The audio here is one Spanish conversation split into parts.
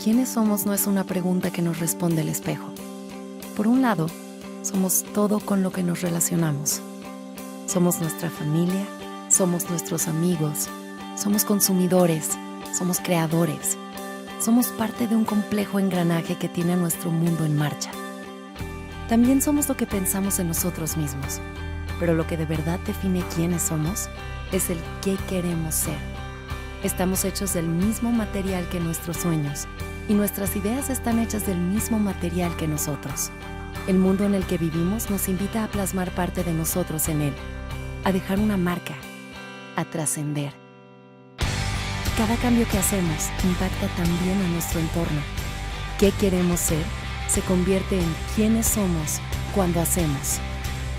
¿quiénes somos? No es una pregunta que nos responde el espejo. Por un lado, somos todo con lo que nos relacionamos. Somos nuestra familia, somos nuestros amigos, somos consumidores, somos creadores. Somos parte de un complejo engranaje que tiene a nuestro mundo en marcha. También somos lo que pensamos en nosotros mismos, pero lo que de verdad define quiénes somos es el qué queremos ser. Estamos hechos del mismo material que nuestros sueños, y nuestras ideas están hechas del mismo material que nosotros. El mundo en el que vivimos nos invita a plasmar parte de nosotros en él, a dejar una marca, a trascender. Cada cambio que hacemos impacta también a nuestro entorno. ¿Qué queremos ser? Se convierte en quiénes somos cuando hacemos.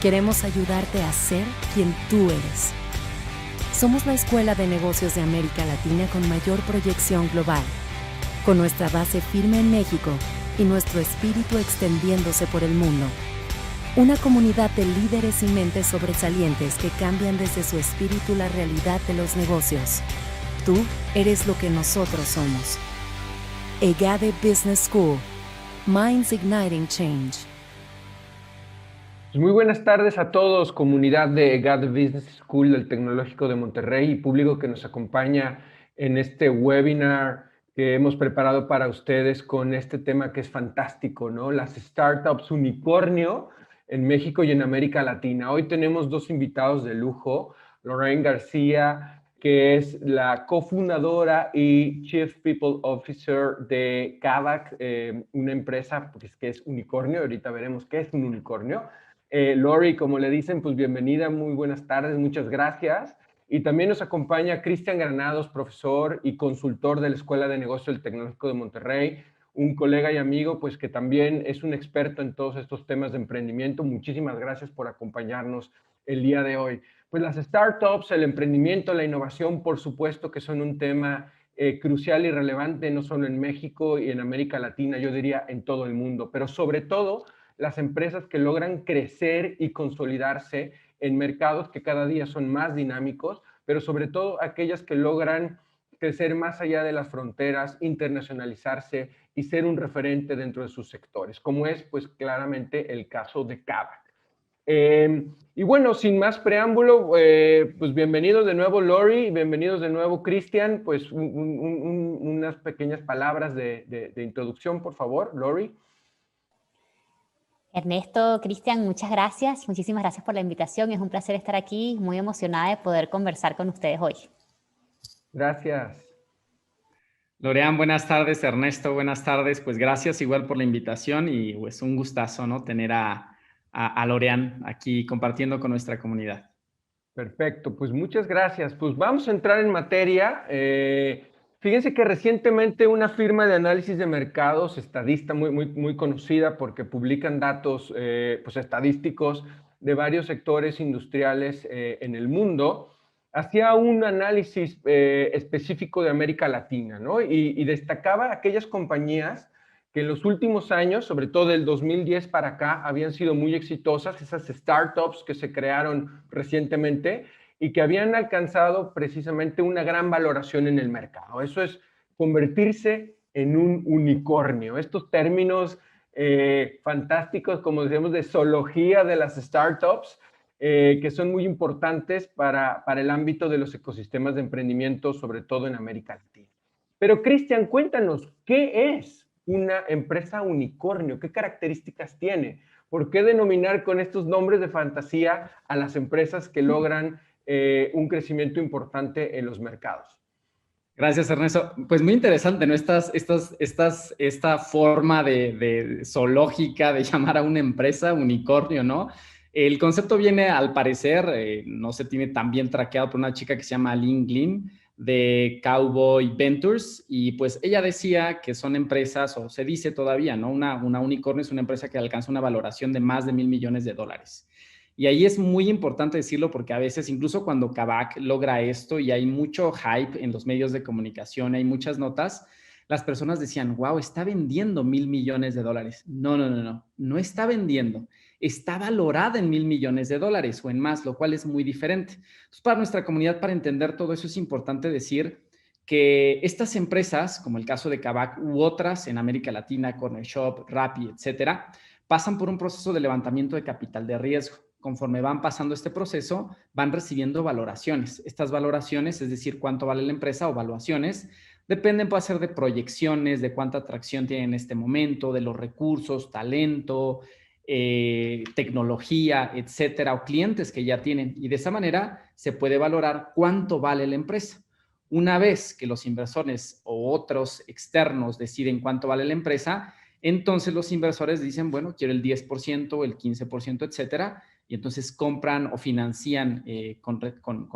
Queremos ayudarte a ser quien tú eres. Somos la Escuela de Negocios de América Latina con mayor proyección global, con nuestra base firme en México y nuestro espíritu extendiéndose por el mundo. Una comunidad de líderes y mentes sobresalientes que cambian desde su espíritu la realidad de los negocios. Tú eres lo que nosotros somos. EGADE Business School. Minds Igniting Change. Muy buenas tardes a todos, comunidad de EGADE Business School del Tecnológico de Monterrey y público que nos acompaña en este webinar que hemos preparado para ustedes con este tema que es fantástico, ¿no? Las startups unicornio en México y en América Latina. Hoy tenemos dos invitados de lujo, Lorraine García, que es la cofundadora y Chief People Officer de Kavak, una empresa que es unicornio. Ahorita veremos qué es un unicornio. Lori, como le dicen, pues bienvenida, muy buenas tardes, muchas gracias. Y también nos acompaña Cristian Granados, profesor y consultor de la Escuela de Negocios del Tecnológico de Monterrey, un colega y amigo, pues que también es un experto en todos estos temas de emprendimiento. Muchísimas gracias por acompañarnos el día de hoy. Pues las startups, el emprendimiento, la innovación, por supuesto que son un tema crucial y relevante, no solo en México y en América Latina, yo diría en todo el mundo, pero sobre todo las empresas que logran crecer y consolidarse en mercados que cada día son más dinámicos, pero sobre todo aquellas que logran crecer más allá de las fronteras, internacionalizarse y ser un referente dentro de sus sectores, como es pues claramente el caso de Kavak. Y bueno, sin más preámbulo, pues bienvenidos de nuevo Lori, bienvenidos de nuevo Cristian, pues unas pequeñas palabras de introducción, por favor, Lori. Ernesto, Cristian, muchas gracias. Muchísimas gracias por la invitación. Es un placer estar aquí, muy emocionada de poder conversar con ustedes hoy. Gracias. Lorean, buenas tardes. Ernesto, buenas tardes. Pues gracias igual por la invitación y pues un gustazo, ¿no? Tener a Lorean aquí compartiendo con nuestra comunidad. Perfecto, pues muchas gracias. Pues vamos a entrar en materia. Fíjense que recientemente una firma de análisis de mercados, estadista muy conocida porque publican datos pues estadísticos de varios sectores industriales en el mundo, hacía un análisis específico de América Latina, ¿no? Y destacaba aquellas compañías que en los últimos años, sobre todo del 2010 para acá, habían sido muy exitosas, esas startups que se crearon recientemente y que habían alcanzado precisamente una gran valoración en el mercado. Eso es convertirse en un unicornio. Estos términos fantásticos, como decíamos, de zoología de las startups, que son muy importantes para el ámbito de los ecosistemas de emprendimiento, sobre todo en América Latina. Pero Cristian, cuéntanos, ¿qué es una empresa unicornio? ¿Qué características tiene? ¿Por qué denominar con estos nombres de fantasía a las empresas que logran un crecimiento importante en los mercados? Gracias, Ernesto. Pues muy interesante, ¿no? Esta forma de zoológica de llamar a una empresa unicornio, ¿no? El concepto viene, al parecer, no se tiene tan bien traqueado por una chica que se llama Lynn Glynn, de Cowboy Ventures, y pues ella decía que son empresas, o se dice todavía, ¿no? Una unicornio es una empresa que alcanza una valoración de más de $1,000 millones. Y ahí es muy importante decirlo porque a veces, incluso cuando Kavak logra esto y hay mucho hype en los medios de comunicación, hay muchas notas, las personas decían, wow, está vendiendo $1,000 millones. No está vendiendo. Está valorada en $1,000 millones o en más, lo cual es muy diferente. Entonces, para nuestra comunidad, para entender todo eso, es importante decir que estas empresas, como el caso de Kavak u otras en América Latina, Cornershop, Rappi, etcétera, pasan por un proceso de levantamiento de capital de riesgo. Conforme van pasando este proceso, van recibiendo valoraciones. Estas valoraciones, es decir, cuánto vale la empresa o valuaciones, dependen, puede ser de proyecciones, de cuánta atracción tiene en este momento, de los recursos, talento, tecnología, etcétera, o clientes que ya tienen. Y de esa manera se puede valorar cuánto vale la empresa. Una vez que los inversores o otros externos deciden cuánto vale la empresa, entonces los inversores dicen, bueno, quiero el 10%, el 15%, etcétera, y entonces compran o financian con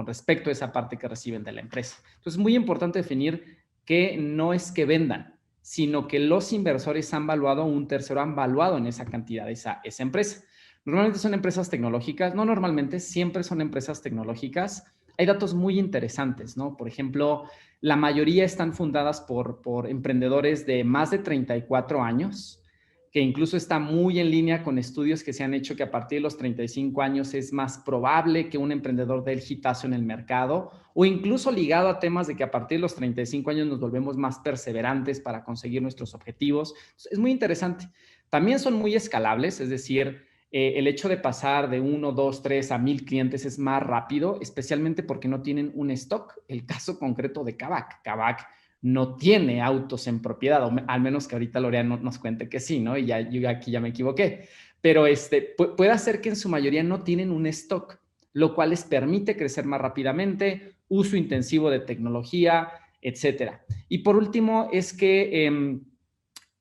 respecto a esa parte que reciben de la empresa. Entonces es muy importante definir que no es que vendan, sino que los inversores han valuado, un tercero han valuado en esa cantidad esa empresa. Normalmente son empresas tecnológicas, no normalmente, siempre son empresas tecnológicas. Hay datos muy interesantes, ¿no? Por ejemplo, la mayoría están fundadas por emprendedores de más de 34 años, que incluso está muy en línea con estudios que se han hecho que a partir de los 35 años es más probable que un emprendedor dé el hitazo en el mercado, o incluso ligado a temas de que a partir de los 35 años nos volvemos más perseverantes para conseguir nuestros objetivos. Es muy interesante. También son muy escalables, es decir, el hecho de pasar de 1, 2, 3 a 1000 clientes es más rápido, especialmente porque no tienen un stock. El caso concreto de Kavak. Kavak no tiene autos en propiedad, o al menos que ahorita Lorea nos cuente que sí, ¿no? Y ya, yo aquí ya me equivoqué. Pero puede ser que en su mayoría no tienen un stock, lo cual les permite crecer más rápidamente, uso intensivo de tecnología, etcétera. Y por último, es que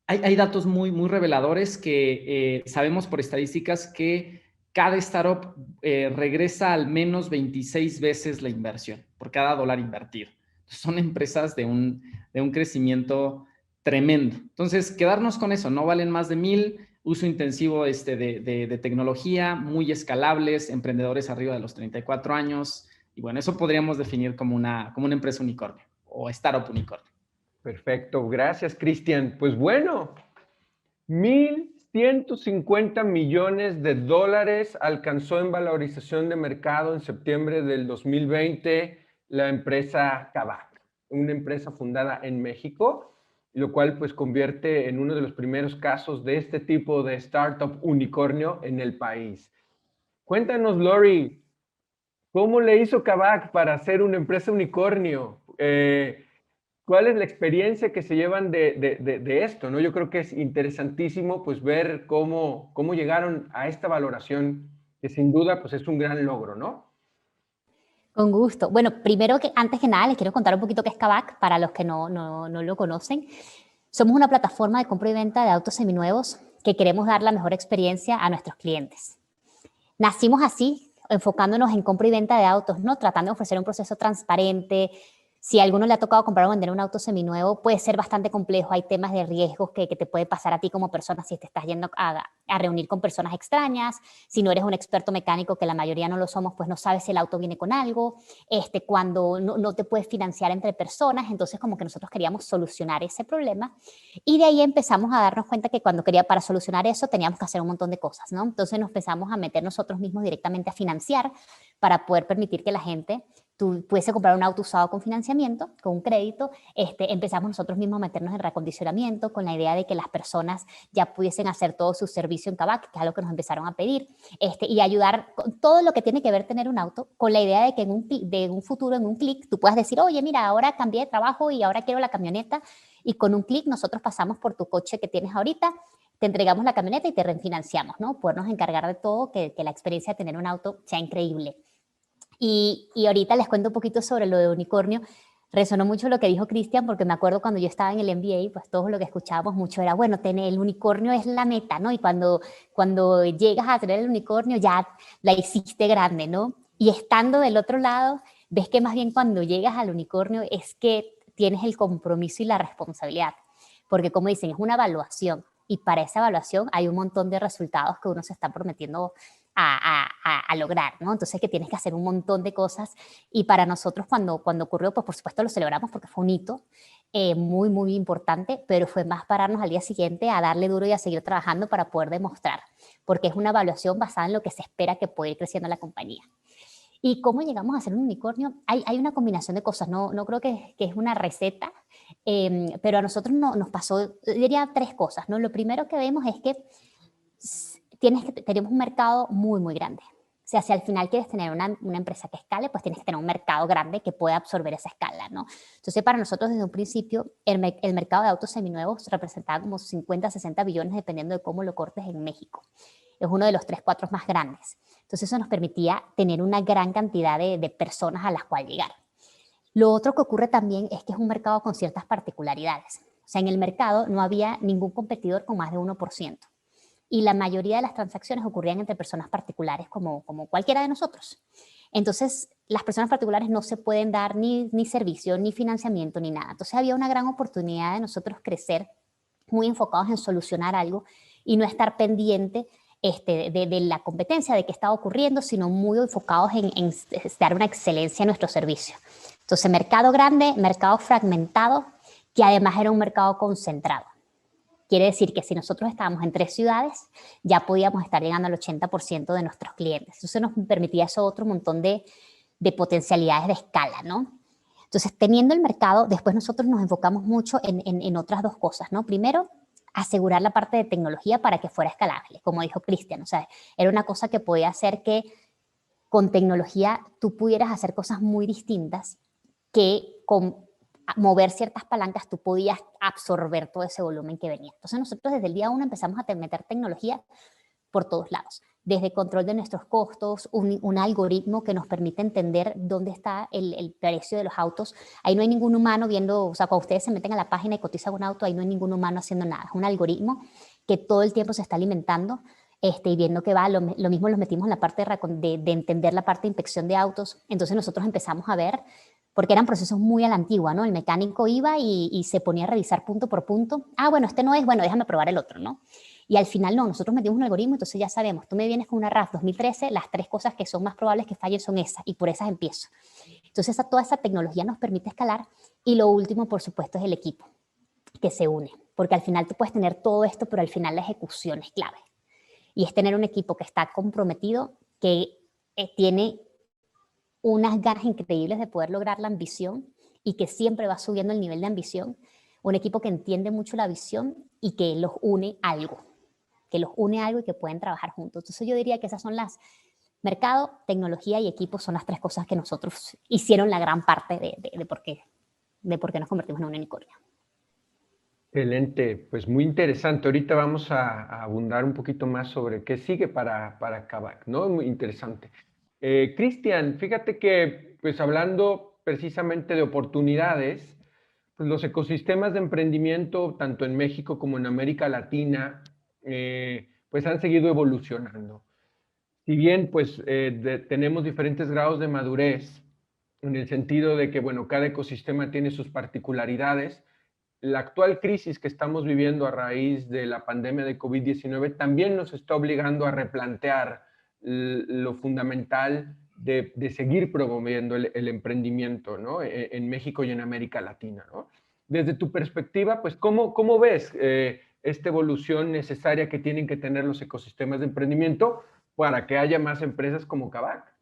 hay datos muy, muy reveladores que sabemos por estadísticas que cada startup regresa al menos 26 veces la inversión por cada dólar invertido. Son empresas de un crecimiento tremendo. Entonces, quedarnos con eso, no valen más de 1000, uso intensivo de tecnología, muy escalables, emprendedores arriba de los 34 años. Y bueno, eso podríamos definir como una empresa unicornio o startup unicornio. Perfecto, gracias, Cristian. Pues bueno, 1.150 millones de dólares alcanzó en valorización de mercado en septiembre del 2020 la empresa Kavak, una empresa fundada en México, lo cual pues convierte en uno de los primeros casos de este tipo de startup unicornio en el país. Cuéntanos, Lori, ¿cómo le hizo Kavak para ser una empresa unicornio? ¿Cuál es la experiencia que se llevan de esto, ¿no? Yo creo que es interesantísimo pues ver cómo llegaron a esta valoración, que sin duda pues es un gran logro, ¿no? Con gusto. Bueno, primero que antes que nada les quiero contar un poquito qué es Kavak para los que no lo conocen. Somos una plataforma de compra y venta de autos seminuevos que queremos dar la mejor experiencia a nuestros clientes. Nacimos así, enfocándonos en compra y venta de autos, ¿no? Tratando de ofrecer un proceso transparente. Si a alguno le ha tocado comprar o vender un auto seminuevo, puede ser bastante complejo. Hay temas de riesgos que te puede pasar a ti como persona si te estás yendo a reunir con personas extrañas. Si no eres un experto mecánico, que la mayoría no lo somos, pues no sabes si el auto viene con algo. Cuando no te puedes financiar entre personas, entonces como que nosotros queríamos solucionar ese problema. Y de ahí empezamos a darnos cuenta que para solucionar eso teníamos que hacer un montón de cosas, ¿no? Entonces nos empezamos a meter nosotros mismos directamente a financiar para poder permitir que la gente pudiese comprar un auto usado con financiamiento, con un crédito. Empezamos nosotros mismos a meternos en reacondicionamiento con la idea de que las personas ya pudiesen hacer todo su servicio en Kavak, que es algo que nos empezaron a pedir, y ayudar con todo lo que tiene que ver tener un auto, con la idea de que en un futuro, en un clic, tú puedas decir, oye, mira, ahora cambié de trabajo y ahora quiero la camioneta, y con un clic nosotros pasamos por tu coche que tienes ahorita, te entregamos la camioneta y te refinanciamos, ¿no? Podernos encargar de todo, que la experiencia de tener un auto sea increíble. Y ahorita les cuento un poquito sobre lo de unicornio. Resonó mucho lo que dijo Cristian, porque me acuerdo cuando yo estaba en el MBA, pues todo lo que escuchábamos mucho era, bueno, tener el unicornio es la meta, ¿no? Y cuando llegas a tener el unicornio ya la hiciste grande, ¿no? Y estando del otro lado, ves que más bien cuando llegas al unicornio es que tienes el compromiso y la responsabilidad. Porque como dicen, es una evaluación. Y para esa evaluación hay un montón de resultados que uno se está prometiendo a lograr, ¿no? Entonces que tienes que hacer un montón de cosas, y para nosotros cuando ocurrió, pues por supuesto lo celebramos porque fue un hito muy, muy importante, pero fue más pararnos al día siguiente a darle duro y a seguir trabajando para poder demostrar, porque es una evaluación basada en lo que se espera que puede ir creciendo la compañía. ¿Y cómo llegamos a ser un unicornio? Hay una combinación de cosas, no creo que es una receta, pero a nosotros nos pasó, diría 3 cosas, ¿no? Lo primero que vemos es que tenemos un mercado muy, muy grande. O sea, si al final quieres tener una empresa que escale, pues tienes que tener un mercado grande que pueda absorber esa escala, ¿no? Entonces, para nosotros, desde un principio, el mercado de autos seminuevos representaba como 50, 60 billones, dependiendo de cómo lo cortes en México. Es uno de los 3, 4 más grandes. Entonces, eso nos permitía tener una gran cantidad de personas a las cuales llegar. Lo otro que ocurre también es que es un mercado con ciertas particularidades. O sea, en el mercado no había ningún competidor con más de 1%. Y la mayoría de las transacciones ocurrían entre personas particulares como cualquiera de nosotros. Entonces, las personas particulares no se pueden dar ni servicio, ni financiamiento, ni nada. Entonces, había una gran oportunidad de nosotros crecer muy enfocados en solucionar algo y no estar pendiente de la competencia, de qué estaba ocurriendo, sino muy enfocados en dar una excelencia a nuestro servicio. Entonces, mercado grande, mercado fragmentado, que además era un mercado concentrado. Quiere decir que si nosotros estábamos en 3 ciudades, ya podíamos estar llegando al 80% de nuestros clientes. Entonces nos permitía eso otro montón de potencialidades de escala, ¿no? Entonces, teniendo el mercado, después nosotros nos enfocamos mucho en otras 2 cosas, ¿no? Primero, asegurar la parte de tecnología para que fuera escalable, como dijo Cristian. O sea, era una cosa que podía hacer que con tecnología tú pudieras hacer cosas muy distintas que con mover ciertas palancas tú podías absorber todo ese volumen que venía. Entonces nosotros desde el día 1 empezamos a meter tecnología por todos lados, desde control de nuestros costos, un algoritmo que nos permite entender dónde está el precio de los autos. Ahí no hay ningún humano viendo, o sea, cuando ustedes se meten a la página y cotizan un auto, ahí no hay ningún humano haciendo nada. Es un algoritmo que todo el tiempo se está alimentando y viendo que va. Lo mismo los metimos en la parte de entender la parte de inspección de autos. Entonces nosotros empezamos a ver, porque eran procesos muy a la antigua, ¿no? El mecánico iba y se ponía a revisar punto por punto. Ah, bueno, este no es, bueno, déjame probar el otro, ¿no? Y al final no, nosotros metimos un algoritmo, entonces ya sabemos, tú me vienes con una RAV 2013, las 3 cosas que son más probables que fallen son esas, y por esas empiezo. Entonces toda esa tecnología nos permite escalar, y lo último, por supuesto, es el equipo que se une, porque al final tú puedes tener todo esto, pero al final la ejecución es clave. Y es tener un equipo que está comprometido, que tiene unas ganas increíbles de poder lograr la ambición y que siempre va subiendo el nivel de ambición. Un equipo que entiende mucho la visión y que los une a algo. Y que pueden trabajar juntos. Entonces yo diría que esas son las... Mercado, tecnología y equipo son las 3 cosas que nosotros hicieron la gran parte de por qué nos convertimos en un unicornio. Excelente, pues muy interesante. Ahorita vamos a abundar un poquito más sobre qué sigue para Kavak, ¿no? Muy interesante. Cristian, fíjate que, pues hablando precisamente de oportunidades, pues los ecosistemas de emprendimiento, tanto en México como en América Latina, pues han seguido evolucionando. Si bien, pues tenemos diferentes grados de madurez, en el sentido de que, bueno, cada ecosistema tiene sus particularidades, la actual crisis que estamos viviendo a raíz de la pandemia de COVID-19 también nos está obligando a replantear lo fundamental de seguir promoviendo el emprendimiento, ¿no? En México y en América Latina, ¿no? Desde tu perspectiva, pues, ¿cómo ves esta evolución necesaria que tienen que tener los ecosistemas de emprendimiento para que haya más empresas como Kavak?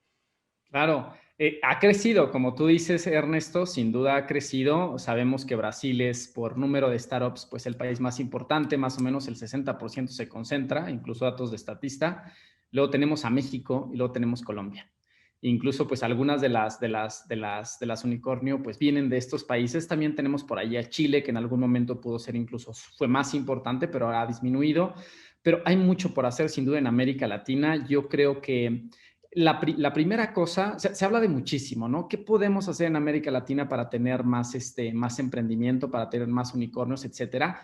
Claro, ha crecido, como tú dices, Ernesto, sin duda ha crecido. Sabemos que Brasil es, por número de startups, pues el país más importante, más o menos el 60% se concentra, incluso datos de Statista. Luego tenemos a México y luego tenemos Colombia. Incluso, pues algunas de las unicornio, pues vienen de estos países. También tenemos por ahí a Chile, que en algún momento pudo ser incluso, fue más importante, pero ha disminuido. Pero hay mucho por hacer, sin duda, en América Latina. Yo creo que la primera cosa, se habla de muchísimo, ¿no? ¿Qué podemos hacer en América Latina para tener más emprendimiento, para tener más unicornios, etcétera?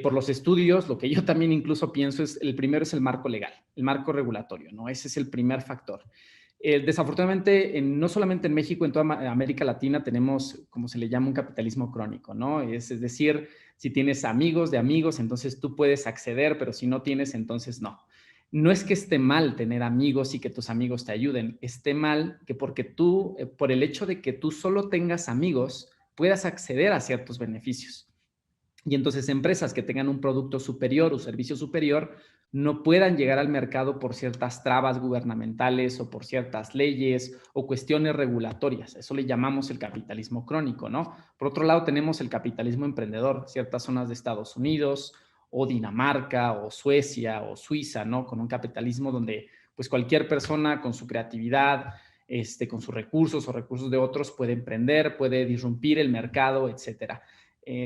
Por los estudios, lo que yo también incluso pienso es, el primero es el marco legal, el marco regulatorio, ¿no? Ese es el primer factor. Desafortunadamente, no solamente en México, en toda América Latina tenemos, como se le llama, un capitalismo crónico, ¿no? Es decir, si tienes amigos de amigos, entonces tú puedes acceder, pero si no tienes, entonces no. No es que esté mal tener amigos y que tus amigos te ayuden, esté mal que porque tú, por el hecho de que tú solo tengas amigos, puedas acceder a ciertos beneficios. Y entonces empresas que tengan un producto superior o servicio superior no puedan llegar al mercado por ciertas trabas gubernamentales o por ciertas leyes o cuestiones regulatorias. Eso le llamamos el capitalismo crónico, ¿no? Por otro lado, tenemos el capitalismo emprendedor, ciertas zonas de Estados Unidos o Dinamarca o Suecia o Suiza, ¿no? Con un capitalismo donde pues cualquier persona con su creatividad, con sus recursos o recursos de otros puede emprender, puede disrumpir el mercado, etcétera.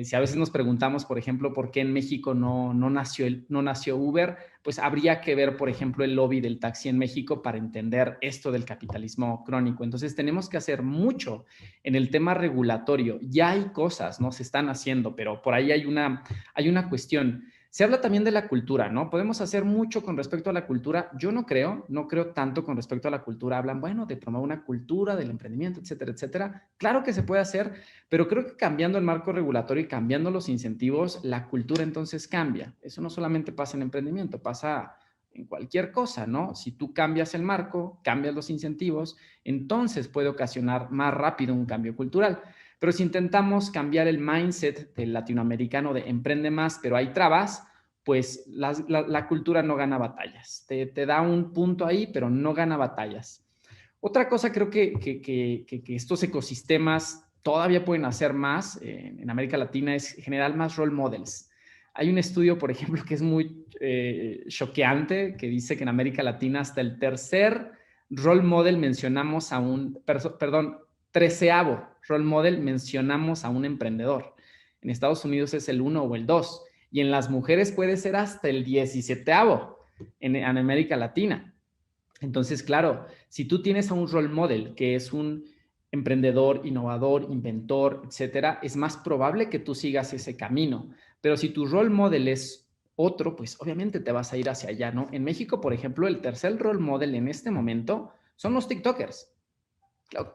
Si a veces nos preguntamos, por ejemplo, por qué en México no nació Uber, pues habría que ver, por ejemplo, el lobby del taxi en México para entender esto del capitalismo crónico. Entonces, tenemos que hacer mucho en el tema regulatorio. Ya hay cosas, ¿no? Se están haciendo, pero por ahí hay una cuestión. Se habla también de la cultura, ¿no? Podemos hacer mucho con respecto a la cultura. Yo no creo tanto con respecto a la cultura. Hablan, bueno, de promover una cultura del emprendimiento, etcétera, etcétera. Claro que se puede hacer, pero creo que cambiando el marco regulatorio y cambiando los incentivos, la cultura entonces cambia. Eso no solamente pasa en emprendimiento, pasa en cualquier cosa, ¿no? Si tú cambias el marco, cambias los incentivos, entonces puede ocasionar más rápido un cambio cultural. Pero si intentamos cambiar el mindset del latinoamericano de emprende más, pero hay trabas, pues la cultura no gana batallas. Te da un punto ahí, pero no gana batallas. Otra cosa creo que estos ecosistemas todavía pueden hacer más en América Latina es generar más role models. Hay un estudio, por ejemplo, que es muy choqueante, que dice que en América Latina hasta el tercer role model mencionamos a un, perdón, 13º role model mencionamos a un emprendedor. En Estados Unidos es el 1 o el 2, y en las mujeres puede ser hasta el 17º en América Latina. Entonces, claro, si tú tienes a un role model que es un emprendedor, innovador, inventor, etcétera, es más probable que tú sigas ese camino. Pero si tu role model es otro, pues obviamente te vas a ir hacia allá, ¿no? En México, por ejemplo, el tercer role model en este momento son los TikTokers.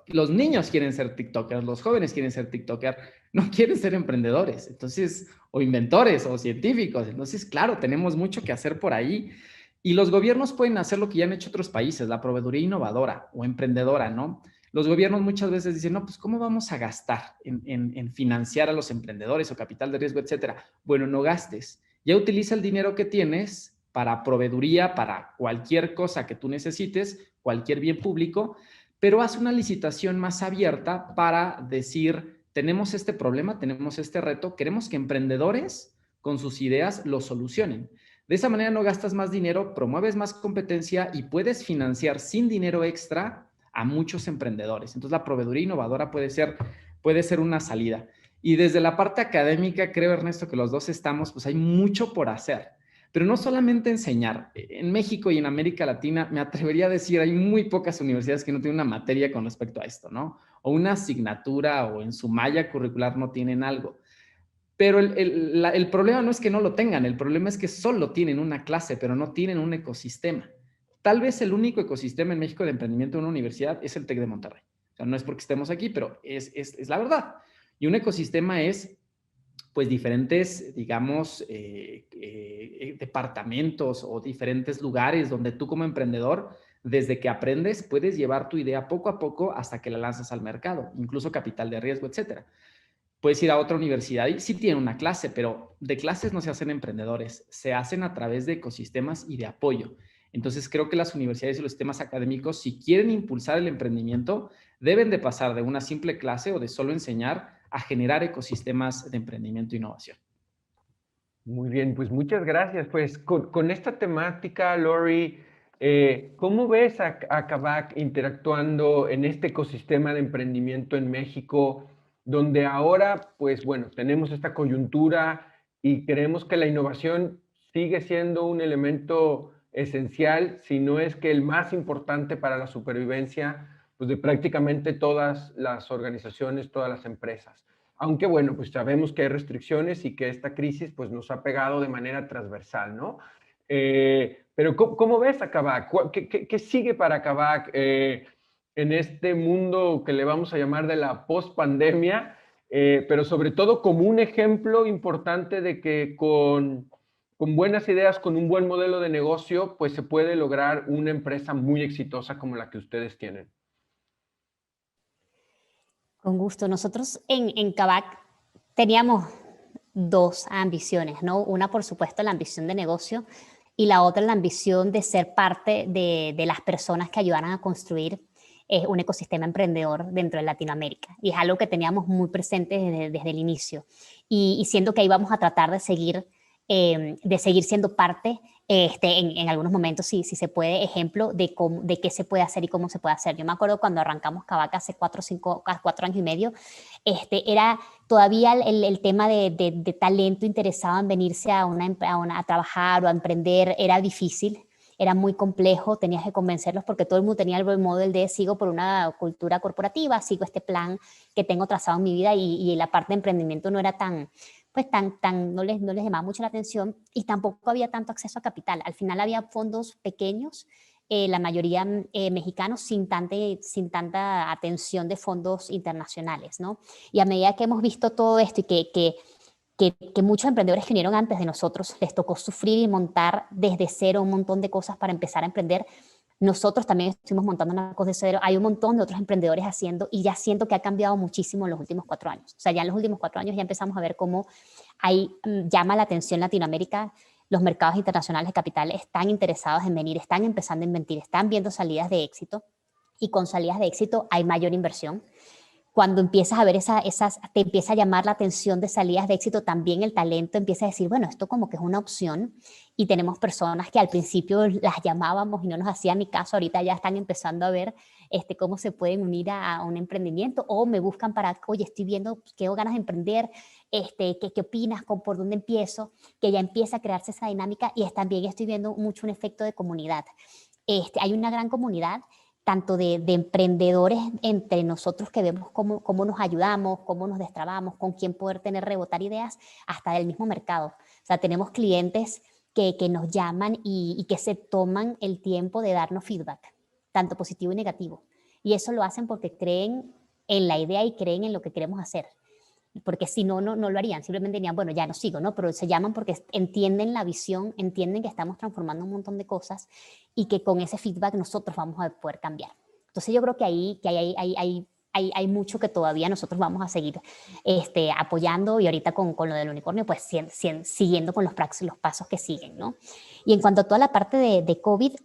Los niños quieren ser TikTokers, los jóvenes quieren ser TikTokers, no quieren ser emprendedores, entonces, o inventores o científicos. Entonces, claro, tenemos mucho que hacer por ahí. Y los gobiernos pueden hacer lo que ya han hecho otros países, la proveeduría innovadora o emprendedora, ¿no? Los gobiernos muchas veces dicen, no, pues ¿cómo vamos a gastar en financiar a los emprendedores o capital de riesgo, etcétera? Bueno, no gastes. Ya utiliza el dinero que tienes para proveeduría, para cualquier cosa que tú necesites, cualquier bien público, pero haz una licitación más abierta para decir, tenemos este problema, tenemos este reto, queremos que emprendedores con sus ideas lo solucionen. De esa manera no gastas más dinero, promueves más competencia y puedes financiar sin dinero extra a muchos emprendedores. Entonces la proveeduría innovadora puede ser una salida. Y desde la parte académica, creo, Ernesto, que los dos estamos, pues hay mucho por hacer. Pero no solamente enseñar. En México y en América Latina, me atrevería a decir, hay muy pocas universidades que no tienen una materia con respecto a esto, ¿no? O una asignatura o en su malla curricular no tienen algo. Pero el problema no es que no lo tengan, el problema es que solo tienen una clase, pero no tienen un ecosistema. Tal vez el único ecosistema en México de emprendimiento en una universidad es el TEC de Monterrey. O sea, no es porque estemos aquí, pero es la verdad. Y un ecosistema es, pues, diferentes, digamos, departamentos o diferentes lugares donde tú como emprendedor, desde que aprendes, puedes llevar tu idea poco a poco hasta que la lanzas al mercado, incluso capital de riesgo, etcétera. Puedes ir a otra universidad y sí tiene una clase, pero de clases no se hacen emprendedores, se hacen a través de ecosistemas y de apoyo. Entonces creo que las universidades y los sistemas académicos, si quieren impulsar el emprendimiento, deben de pasar de una simple clase o de solo enseñar a generar ecosistemas de emprendimiento e innovación. Muy bien, pues muchas gracias. Pues con esta temática, Lori, ¿cómo ves a Kavak interactuando en este ecosistema de emprendimiento en México, donde ahora, pues bueno, tenemos esta coyuntura y creemos que la innovación sigue siendo un elemento esencial, si no es que el más importante para la supervivencia, pues de prácticamente todas las organizaciones, todas las empresas? Aunque bueno, pues sabemos que hay restricciones y que esta crisis pues nos ha pegado de manera transversal, ¿no? Pero ¿cómo ves a Kavak? ¿Qué sigue para Kavak en este mundo que le vamos a llamar de la post-pandemia? Pero sobre todo como un ejemplo importante de que con buenas ideas, con un buen modelo de negocio, pues se puede lograr una empresa muy exitosa como la que ustedes tienen. Con gusto. Nosotros en Kavak teníamos dos ambiciones, ¿no? Una, por supuesto, la ambición de negocio y la otra la ambición de ser parte de las personas que ayudaran a construir un ecosistema emprendedor dentro de Latinoamérica. Y es algo que teníamos muy presente desde el inicio. Y siento que ahí vamos a tratar de seguir siendo parte en algunos momentos, si se puede, ejemplo de qué se puede hacer y cómo se puede hacer. Yo me acuerdo cuando arrancamos Kavak hace 4 años y medio, era todavía el tema de talento interesado en venirse a trabajar o a emprender, era difícil. Era muy complejo, tenías que convencerlos porque todo el mundo tenía el role model de sigo por una cultura corporativa, sigo este plan que tengo trazado en mi vida y la parte de emprendimiento no era no les llamaba mucho la atención y tampoco había tanto acceso a capital. Al final había fondos pequeños, la mayoría mexicanos, sin tanta atención de fondos internacionales, ¿no? Y a medida que hemos visto todo esto y que muchos emprendedores que vinieron antes de nosotros les tocó sufrir y montar desde cero un montón de cosas para empezar a emprender. Nosotros también estuvimos montando una cosa de cero. Hay un montón de otros emprendedores haciendo y ya siento que ha cambiado muchísimo en los últimos 4 años. O sea, ya en los últimos 4 años ya empezamos a ver cómo llama la atención Latinoamérica. Los mercados internacionales de capital están interesados en venir, están empezando a invertir, están viendo salidas de éxito y con salidas de éxito hay mayor inversión. Cuando empiezas a ver te empieza a llamar la atención de salidas de éxito, también el talento empieza a decir, bueno, esto como que es una opción y tenemos personas que al principio las llamábamos y no nos hacían ni caso, ahorita ya están empezando a ver cómo se pueden unir a un emprendimiento o me buscan para, oye, estoy viendo, tengo ganas de emprender, ¿qué opinas? ¿Por dónde empiezo? Que ya empieza a crearse esa dinámica y también estoy viendo mucho un efecto de comunidad. Hay una gran comunidad tanto de emprendedores entre nosotros que vemos cómo nos ayudamos, cómo nos destrabamos, con quién poder rebotar ideas, hasta del mismo mercado. O sea, tenemos clientes que nos llaman y que se toman el tiempo de darnos feedback, tanto positivo y negativo. Y eso lo hacen porque creen en la idea y creen en lo que queremos hacer. Porque si no lo harían, simplemente dirían, bueno, ya no sigo, ¿no? Pero se llaman porque entienden la visión, entienden que estamos transformando un montón de cosas y que con ese feedback nosotros vamos a poder cambiar. Entonces yo creo que ahí hay mucho que todavía nosotros vamos a seguir apoyando y ahorita con lo del unicornio, pues siguiendo con los pasos que siguen, ¿no? Y en cuanto a toda la parte de COVID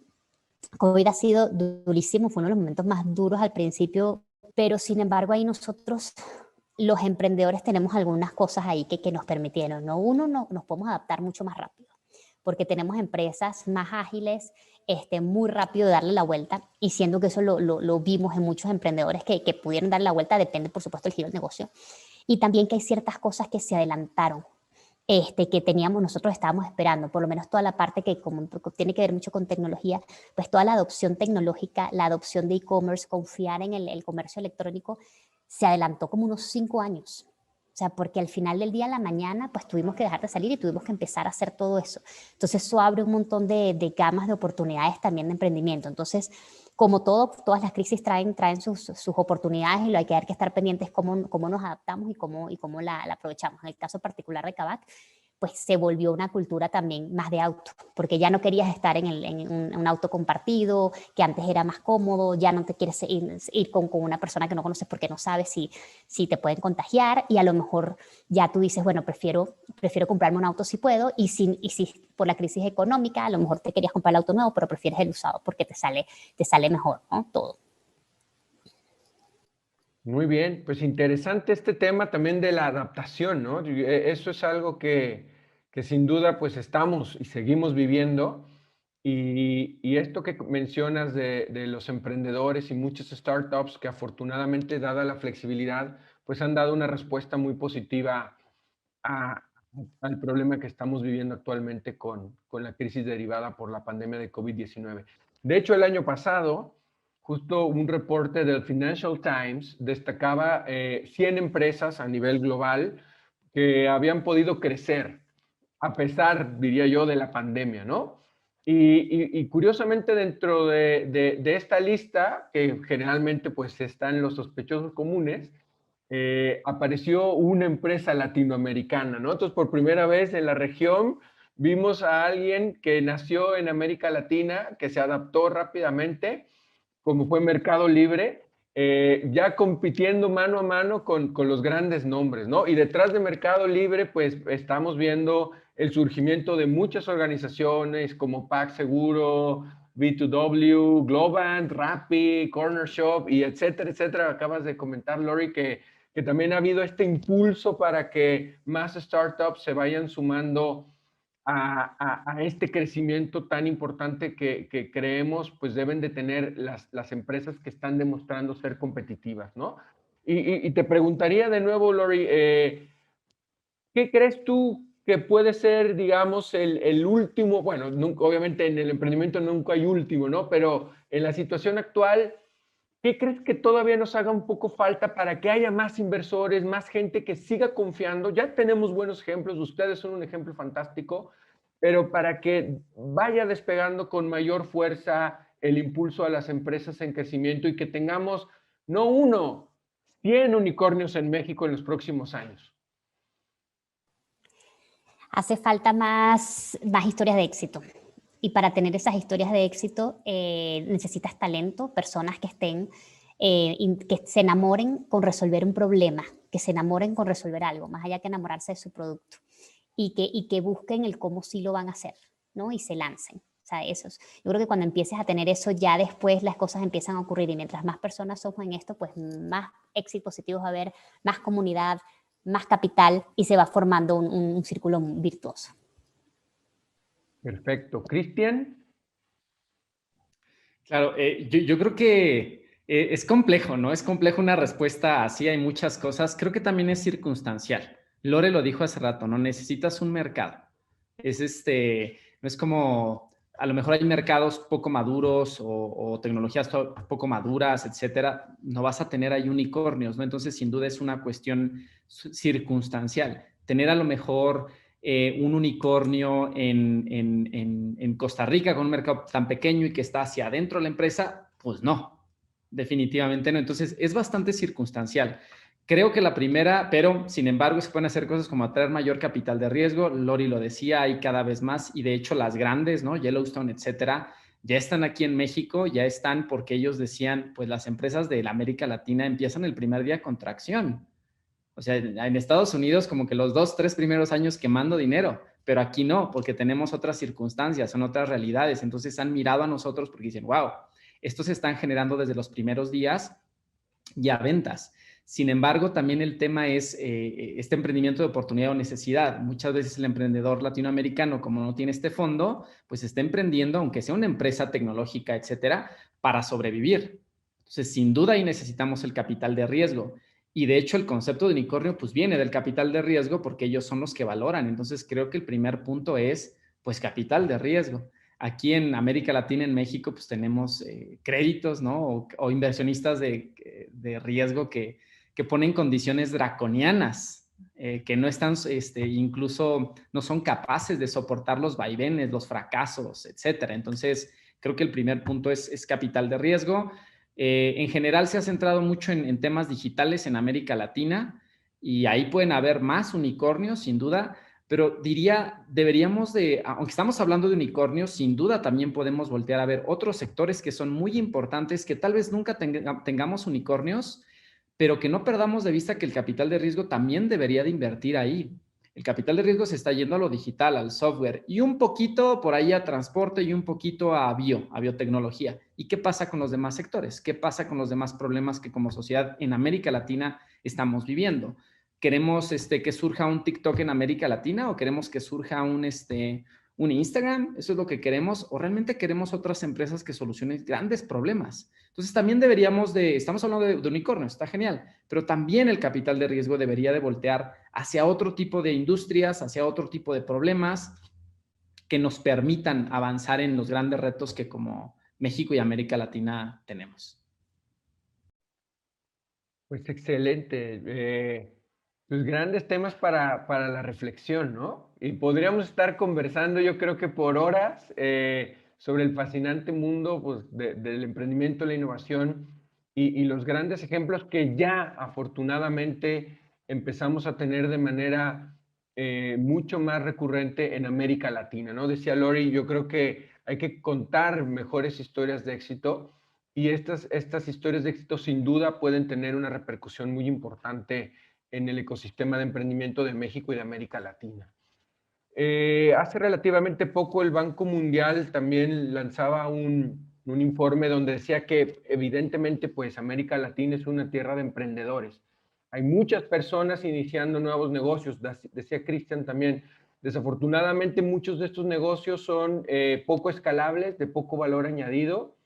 ha sido durísimo, fue uno de los momentos más duros al principio, pero sin embargo ahí nosotros los emprendedores tenemos algunas cosas ahí que nos permitieron, ¿no? Uno, nos podemos adaptar mucho más rápido, porque tenemos empresas más ágiles, muy rápido de darle la vuelta, y siendo que eso lo vimos en muchos emprendedores que pudieron darle la vuelta, depende, por supuesto, del giro del negocio. Y también que hay ciertas cosas que se adelantaron, que nosotros estábamos esperando, por lo menos toda la parte que como tiene que ver mucho con tecnología, pues toda la adopción tecnológica, la adopción de e-commerce, confiar en el comercio electrónico, se adelantó como unos 5 años. O sea, porque al final del día, a la mañana, pues tuvimos que dejar de salir y tuvimos que empezar a hacer todo eso. Entonces, eso abre un montón de gamas de oportunidades también de emprendimiento. Entonces, como todas las crisis traen sus oportunidades y lo hay que estar pendientes cómo nos adaptamos y cómo la aprovechamos. En el caso particular de Kavak, pues se volvió una cultura también más de auto, porque ya no querías estar en un auto compartido, que antes era más cómodo, ya no te quieres ir con una persona que no conoces porque no sabes si te pueden contagiar, y a lo mejor ya tú dices, bueno, prefiero comprarme un auto si puedo, y si por la crisis económica a lo mejor te querías comprar el auto nuevo, pero prefieres el usado porque te sale mejor, ¿no? Todo. Muy bien, pues interesante este tema también de la adaptación, ¿no? Eso es algo que sin duda pues estamos y seguimos viviendo, y esto que mencionas de los emprendedores y muchas startups que afortunadamente, dada la flexibilidad, pues han dado una respuesta muy positiva al problema que estamos viviendo actualmente con la crisis derivada por la pandemia de COVID-19. De hecho, el año pasado, justo un reporte del Financial Times destacaba 100 empresas a nivel global que habían podido crecer a pesar, diría yo, de la pandemia, ¿no? Y curiosamente dentro de esta lista, que generalmente pues están los sospechosos comunes, apareció una empresa latinoamericana, ¿no? Entonces, por primera vez en la región vimos a alguien que nació en América Latina, que se adaptó rápidamente, como fue Mercado Libre, ya compitiendo mano a mano con los grandes nombres, ¿no? Y detrás de Mercado Libre, pues estamos viendo el surgimiento de muchas organizaciones como PagSeguro, B2W, Globant, Rappi, Corner Shop y etcétera, etcétera. Acabas de comentar, Lori, que también ha habido este impulso para que más startups se vayan sumando a este crecimiento tan importante que creemos pues deben de tener las empresas que están demostrando ser competitivas, ¿no? Y te preguntaría de nuevo, Lori, ¿qué crees tú que puede ser, digamos, el último? Bueno, nunca, obviamente en el emprendimiento nunca hay último, ¿no? Pero en la situación actual, ¿qué crees que todavía nos haga un poco falta para que haya más inversores, más gente que siga confiando? Ya tenemos buenos ejemplos, ustedes son un ejemplo fantástico, pero para que vaya despegando con mayor fuerza el impulso a las empresas en crecimiento y que tengamos no uno, 100 unicornios en México en los próximos años. Hace falta más historias de éxito. Y para tener esas historias de éxito necesitas talento, personas que estén, que se enamoren con resolver un problema, que se enamoren con resolver algo, más allá que enamorarse de su producto. Y que busquen el cómo sí lo van a hacer, ¿no? Y se lancen. O sea, yo creo que cuando empieces a tener eso, ya después las cosas empiezan a ocurrir. Y mientras más personas somos en esto, pues más éxitos positivos va a haber, más comunidad, más capital y se va formando un círculo virtuoso. Perfecto. Cristian. Claro, yo creo que es complejo, ¿no? Es complejo una respuesta así, hay muchas cosas. Creo que también es circunstancial. Lore lo dijo hace rato, ¿no? Necesitas un mercado. No es como, a lo mejor hay mercados poco maduros o tecnologías poco maduras, etcétera. No vas a tener ahí unicornios, ¿no? Entonces, sin duda es una cuestión circunstancial. Tener a lo mejor un unicornio en Costa Rica con un mercado tan pequeño y que está hacia adentro de la empresa, pues no, definitivamente no. Entonces, es bastante circunstancial. Creo que la primera, pero sin embargo se pueden hacer cosas como atraer mayor capital de riesgo. Lori lo decía, hay cada vez más y de hecho las grandes, ¿no? Yellowstone, etcétera, ya están aquí en México, ya están porque ellos decían, pues las empresas de la América Latina empiezan el primer día con tracción. O sea, en Estados Unidos como que los 2, 3 primeros años quemando dinero, pero aquí no, porque tenemos otras circunstancias, son otras realidades. Entonces han mirado a nosotros porque dicen, wow, estos se están generando desde los primeros días ya ventas. Sin embargo, también el tema es este emprendimiento de oportunidad o necesidad. Muchas veces el emprendedor latinoamericano, como no tiene este fondo, pues está emprendiendo, aunque sea una empresa tecnológica, etcétera, para sobrevivir. Entonces, sin duda ahí necesitamos el capital de riesgo. Y de hecho el concepto de unicornio pues viene del capital de riesgo porque ellos son los que valoran. Entonces creo que el primer punto es pues capital de riesgo. Aquí en América Latina, en México, pues tenemos créditos, ¿no? O inversionistas de riesgo que ponen condiciones draconianas, que no están, incluso no son capaces de soportar los vaivenes, los fracasos, etcétera. Entonces creo que el primer punto es capital de riesgo. En general se ha centrado mucho en temas digitales en América Latina y ahí pueden haber más unicornios, sin duda, pero diría, deberíamos de, aunque estamos hablando de unicornios, sin duda también podemos voltear a ver otros sectores que son muy importantes, que tal vez nunca tengamos unicornios, pero que no perdamos de vista que el capital de riesgo también debería de invertir ahí. El capital de riesgo se está yendo a lo digital, al software y un poquito por ahí a transporte y un poquito a biotecnología. ¿Y qué pasa con los demás sectores? ¿Qué pasa con los demás problemas que como sociedad en América Latina estamos viviendo? ¿Queremos que surja un TikTok en América Latina o queremos que surja un Instagram? ¿Eso es lo que queremos? ¿O realmente queremos otras empresas que solucionen grandes problemas? Entonces también deberíamos estamos hablando de unicornios, está genial, pero también el capital de riesgo debería de voltear hacia otro tipo de industrias, hacia otro tipo de problemas que nos permitan avanzar en los grandes retos que como México y América Latina tenemos. Pues excelente. Pues grandes temas para la reflexión, ¿no? Y podríamos estar conversando, yo creo que por horas, sobre el fascinante mundo pues, del emprendimiento, la innovación y los grandes ejemplos que ya afortunadamente empezamos a tener de manera mucho más recurrente en América Latina, ¿no? Decía Lori, yo creo que hay que contar mejores historias de éxito y estas historias de éxito sin duda pueden tener una repercusión muy importante en el ecosistema de emprendimiento de México y de América Latina. Hace relativamente poco el Banco Mundial también lanzaba un informe donde decía que evidentemente pues América Latina es una tierra de emprendedores. Hay muchas personas iniciando nuevos negocios, decía Cristian también. Desafortunadamente muchos de estos negocios son poco escalables, de poco valor añadido,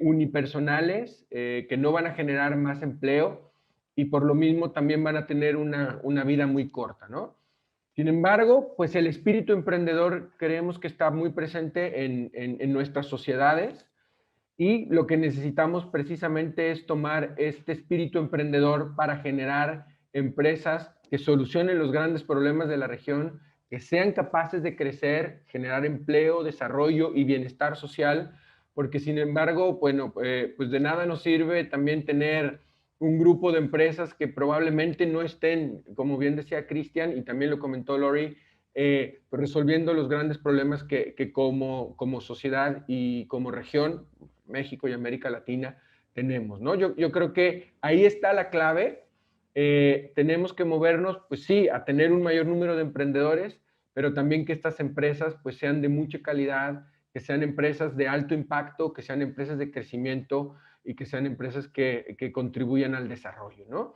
unipersonales, que no van a generar más empleo y por lo mismo también van a tener una vida muy corta, ¿no? Sin embargo, pues el espíritu emprendedor creemos que está muy presente en nuestras sociedades y lo que necesitamos precisamente es tomar este espíritu emprendedor para generar empresas que solucionen los grandes problemas de la región, que sean capaces de crecer, generar empleo, desarrollo y bienestar social, porque sin embargo, bueno, pues de nada nos sirve también tener un grupo de empresas que probablemente no estén, como bien decía Cristian y también lo comentó Lori, pues resolviendo los grandes problemas que como sociedad y como región, México y América Latina, tenemos, ¿no? Yo creo que ahí está la clave. Tenemos que movernos, pues sí, a tener un mayor número de emprendedores, pero también que estas empresas pues sean de mucha calidad, que sean empresas de alto impacto, que sean empresas de crecimiento y que sean empresas que contribuyan al desarrollo, ¿no?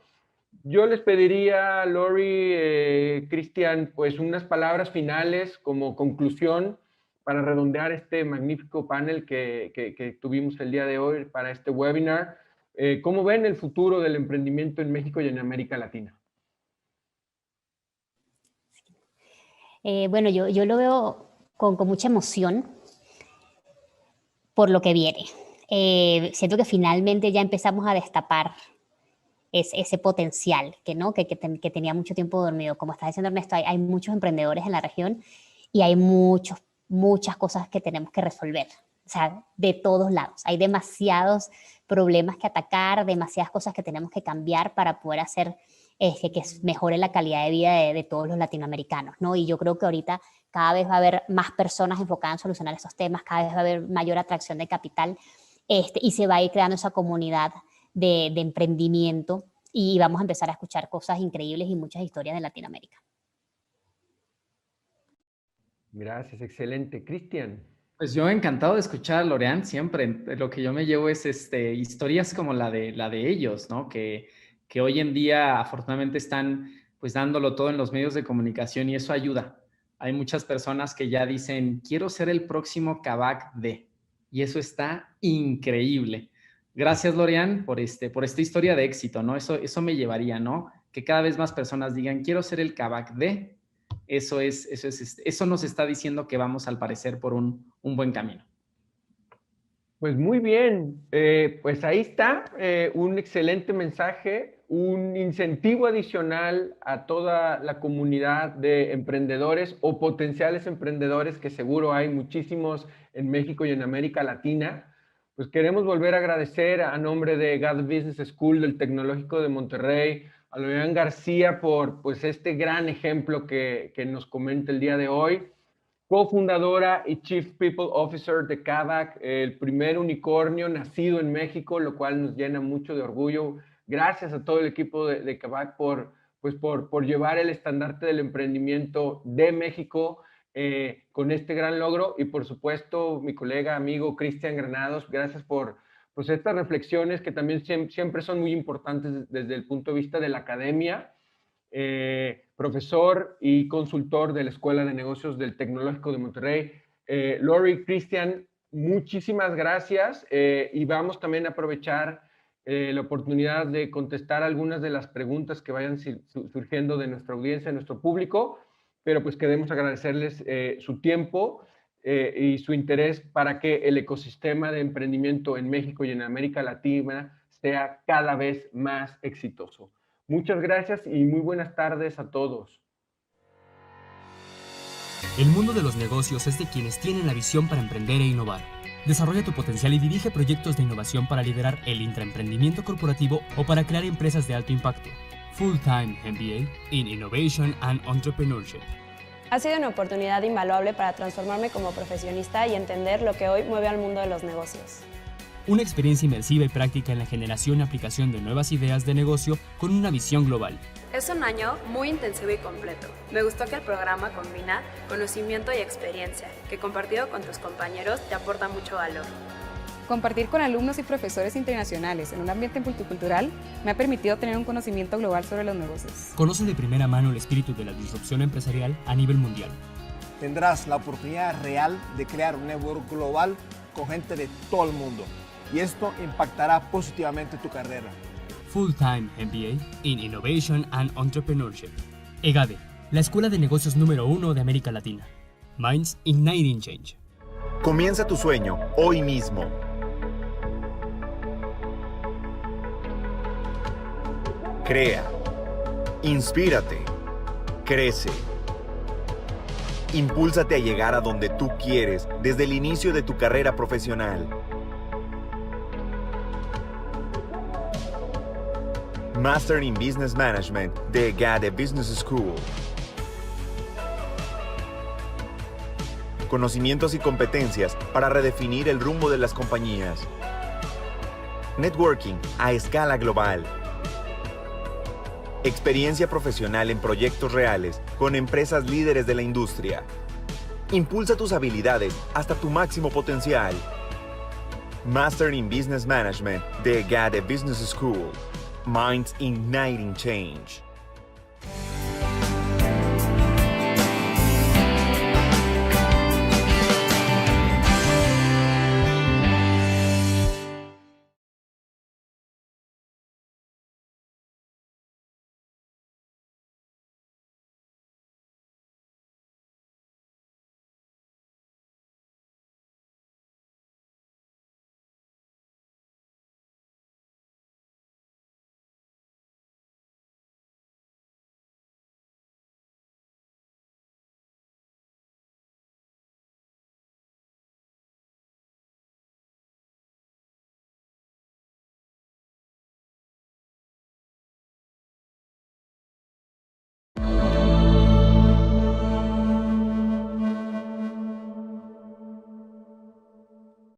Yo les pediría, Lori, Cristian, pues unas palabras finales como conclusión para redondear este magnífico panel que tuvimos el día de hoy para este webinar. ¿Cómo ven el futuro del emprendimiento en México y en América Latina? Bueno, yo lo veo con mucha emoción por lo que viene. Siento que finalmente ya empezamos a destapar ese potencial que tenía mucho tiempo dormido. Como está diciendo Ernesto, hay muchos emprendedores en la región y hay muchas cosas que tenemos que resolver. O sea, de todos lados. Hay demasiados problemas que atacar, demasiadas cosas que tenemos que cambiar para poder hacer que mejore la calidad de vida de todos los latinoamericanos, ¿no? Y yo creo que ahorita cada vez va a haber más personas enfocadas en solucionar esos temas, cada vez va a haber mayor atracción de capital y se va a ir creando esa comunidad de emprendimiento y vamos a empezar a escuchar cosas increíbles y muchas historias de Latinoamérica. Gracias, excelente. Cristian. Pues yo encantado de escuchar a Lorean siempre. Lo que yo me llevo es historias como la de ellos, ¿no? Que hoy en día afortunadamente están pues dándolo todo en los medios de comunicación y eso ayuda. Hay muchas personas que ya dicen, quiero ser el próximo Kavak de, y eso está increíble. Gracias, Lorean, por esta historia de éxito, ¿no? Eso me llevaría, ¿no? Que cada vez más personas digan, quiero ser el Kavak de. Eso nos está diciendo que vamos, al parecer, por un buen camino. Pues muy bien, pues ahí está un excelente mensaje, un incentivo adicional a toda la comunidad de emprendedores o potenciales emprendedores, que seguro hay muchísimos en México y en América Latina. Pues queremos volver a agradecer a nombre de GAD Business School del Tecnológico de Monterrey, a Lorean García por pues este gran ejemplo que nos comenta el día de hoy. Cofundadora y Chief People Officer de Kavak, el primer unicornio nacido en México, lo cual nos llena mucho de orgullo. Gracias a todo el equipo de Kavak por llevar el estandarte del emprendimiento de México con este gran logro. Y por supuesto, mi colega, amigo Cristian Granados, gracias por pues, estas reflexiones que también siempre son muy importantes desde el punto de vista de la academia. Profesor y consultor de la Escuela de Negocios del Tecnológico de Monterrey. Lori, Cristian, muchísimas gracias y vamos también a aprovechar la oportunidad de contestar algunas de las preguntas que vayan surgiendo de nuestra audiencia, de nuestro público, pero pues queremos agradecerles su tiempo y su interés para que el ecosistema de emprendimiento en México y en América Latina sea cada vez más exitoso. Muchas gracias y muy buenas tardes a todos. El mundo de los negocios es de quienes tienen la visión para emprender e innovar. Desarrolla tu potencial y dirige proyectos de innovación para liderar el intraemprendimiento corporativo o para crear empresas de alto impacto. Full-Time MBA in Innovation and Entrepreneurship. Ha sido una oportunidad invaluable para transformarme como profesionista y entender lo que hoy mueve al mundo de los negocios. Una experiencia inmersiva y práctica en la generación y aplicación de nuevas ideas de negocio con una visión global. Es un año muy intensivo y completo. Me gustó que el programa combina conocimiento y experiencia, que compartido con tus compañeros te aporta mucho valor. Compartir con alumnos y profesores internacionales en un ambiente multicultural me ha permitido tener un conocimiento global sobre los negocios. Conoce de primera mano el espíritu de la disrupción empresarial a nivel mundial. Tendrás la oportunidad real de crear un network global con gente de todo el mundo. Y esto impactará positivamente tu carrera. Full-Time MBA in Innovation and Entrepreneurship. EGADE, la escuela de negocios número 1 de América Latina. Minds Igniting Change. Comienza tu sueño hoy mismo. Crea. Inspírate. Crece. Impúlsate a llegar a donde tú quieres desde el inicio de tu carrera profesional. Master in Business Management de EGADE Business School. Conocimientos y competencias para redefinir el rumbo de las compañías. Networking a escala global. Experiencia profesional en proyectos reales con empresas líderes de la industria. Impulsa tus habilidades hasta tu máximo potencial. Master in Business Management de EGADE Business School. Minds Igniting Change.